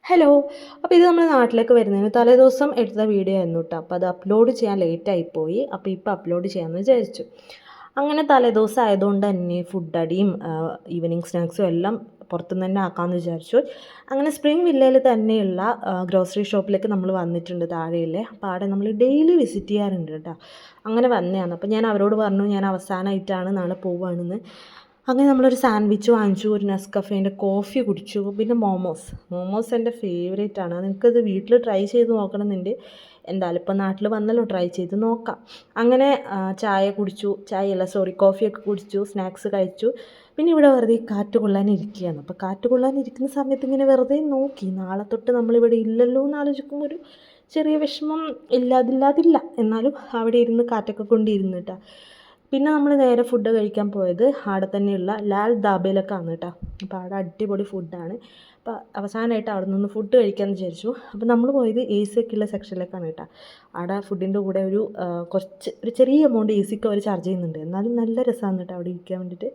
Hello. അപ്പോൾ ഇത് നമ്മുടെ നാട്ടിലേക്ക് വരുന്നതിന് തലേദിവസം എടുത്ത വീഡിയോ ആയിരുന്നു കേട്ടോ. അപ്പോൾ അത് അപ്ലോഡ് ചെയ്യാൻ ലേറ്റായിപ്പോയി. അപ്പോൾ ഇപ്പോൾ അപ്ലോഡ് ചെയ്യാമെന്ന് വിചാരിച്ചു. അങ്ങനെ തലേദിവസം ആയതുകൊണ്ട് തന്നെ ഫുഡ് അടിയും ഈവനിങ് സ്നാക്സും എല്ലാം പുറത്തുനിന്ന് തന്നെ ആക്കാമെന്ന് വിചാരിച്ചു. അങ്ങനെ സ്പ്രിംഗ് വില്ലയിൽ തന്നെയുള്ള ഗ്രോസറി ഷോപ്പിലേക്ക് നമ്മൾ വന്നിട്ടുണ്ട്, താഴെയില്ലേ. അപ്പോൾ അവിടെ നമ്മൾ ഡെയിലി വിസിറ്റ് ചെയ്യാറുണ്ട് കേട്ടോ. അങ്ങനെ വന്നതാണ്. അപ്പോൾ ഞാൻ അവരോട് പറഞ്ഞു ഞാൻ അവസാനമായിട്ടാണ് നാളെ പോവുകയാണെന്ന്. അങ്ങനെ നമ്മളൊരു സാൻഡ്വിച്ച് വാങ്ങിച്ചു, ഒരു നെസ്കഫേൻ്റെ കോഫി കുടിച്ചു, പിന്നെ മോമോസ് എൻ്റെ ഫേവറേറ്റ് ആണ്. നിങ്ങൾക്കത് വീട്ടിൽ ട്രൈ ചെയ്ത് നോക്കണമെന്നുണ്ട്. എന്തായാലും ഇപ്പോൾ നാട്ടിൽ വന്നല്ലോ, ട്രൈ ചെയ്ത് നോക്കാം. അങ്ങനെ ചായ കുടിച്ചു, കോഫിയൊക്കെ കുടിച്ചു, സ്നാക്സ് കഴിച്ചു. പിന്നെ ഇവിടെ വെറുതെ കാറ്റ് കൊള്ളാനിരിക്കുകയാണ്. അപ്പോൾ കാറ്റ് കൊള്ളാനിരിക്കുന്ന സമയത്ത് ഇങ്ങനെ വെറുതെ നോക്കി, നാളെ തൊട്ട് നമ്മളിവിടെ ഇല്ലല്ലോ എന്ന് ആലോചിക്കുമ്പോൾ ഒരു ചെറിയ വിഷമം ഇല്ലാതില്ല. എന്നാലും അവിടെ ഇരുന്ന് കാറ്റൊക്കെ കൊണ്ടിരുന്നിട്ടാ. പിന്നെ നമ്മൾ നേരെ ഫുഡ് കഴിക്കാൻ പോയത് അവിടെ തന്നെയുള്ള ലാൽ ദാബയിലൊക്കെയാണ് കേട്ടോ. അപ്പോൾ അവിടെ അടിപൊളി ഫുഡാണ്. അപ്പോൾ അവസാനമായിട്ട് അവിടെ നിന്ന് ഫുഡ് കഴിക്കാമെന്ന് വിചാരിച്ചു. അപ്പോൾ നമ്മൾ പോയത് എ സി ഒക്കെ ഉള്ള സെക്ഷനിലേക്കാണ് കേട്ടോ. അവിടെ ഫുഡിൻ്റെ കൂടെ ഒരു ചെറിയ എമൗണ്ട് എ സിക്ക് അവർ ചാർജ് ചെയ്യുന്നുണ്ട്. എന്നാലും നല്ല രസമാണ് കേട്ടോ അവിടെ ഇരിക്കാൻ വേണ്ടിയിട്ട്.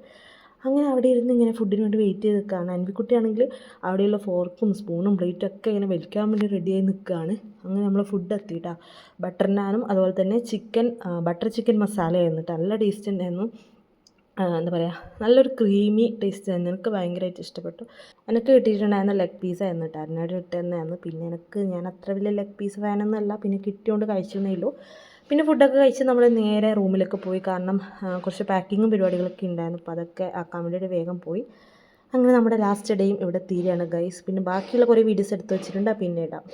അങ്ങനെ അവിടെ ഇരുന്ന് ഇങ്ങനെ ഫുഡിന് വേണ്ടി വെയിറ്റ് ചെയ്ത് നിൽക്കുകയാണ്. അൻവിക്കുട്ടിയാണെങ്കിൽ അവിടെയുള്ള ഫോർക്കും സ്പൂണും പ്ലേറ്റും ഒക്കെ ഇങ്ങനെ വലിക്കാൻ വേണ്ടി റെഡിയായി നിൽക്കുകയാണ്. അങ്ങനെ നമ്മൾ ഫുഡ് എത്തിയിട്ടാണ്. ബട്ടർ നാനും അതുപോലെ തന്നെ ബട്ടർ ചിക്കൻ മസാലയായിരുന്നു കേട്ടോ. നല്ല ടേസ്റ്റ് ഉണ്ടായിരുന്നു. എന്താ പറയുക, നല്ലൊരു ക്രീമി ടേസ്റ്റ് ആയിരുന്നു. എനിക്ക് ഭയങ്കരമായിട്ട് ഇഷ്ടപ്പെട്ടു. എനിക്ക് കിട്ടിയിട്ടുണ്ടായിരുന്ന ലെഗ് പീസായിരുന്നു കേട്ടോ. അരിനാട് കിട്ടുന്നതായിരുന്നു. പിന്നെ ഞാൻ അത്ര വലിയ ലെഗ് പീസ് ഫാനൊന്നുമല്ല, പിന്നെ കിട്ടിയോണ്ട് കഴിച്ചെന്നേ ഉള്ളൂ. പിന്നെ ഫുഡൊക്കെ കഴിച്ച് നമ്മൾ നേരെ റൂമിലൊക്കെ പോയി. കാരണം കുറച്ച് പാക്കിങ്ങും പരിപാടികളൊക്കെ ഉണ്ടായിരുന്നു. അപ്പോൾ അതൊക്കെ ആക്കാൻ വേണ്ടിയിട്ട് വേഗം പോയി. അങ്ങനെ നമ്മുടെ ലാസ്റ്റ് ഡേയും ഇവിടെ തീരുകയാണ് ഗൈസ്. പിന്നെ ബാക്കിയുള്ള കുറേ വീഡിയോസ് എടുത്ത് വെച്ചിട്ടുണ്ട്, പിന്നെ ഇടാം.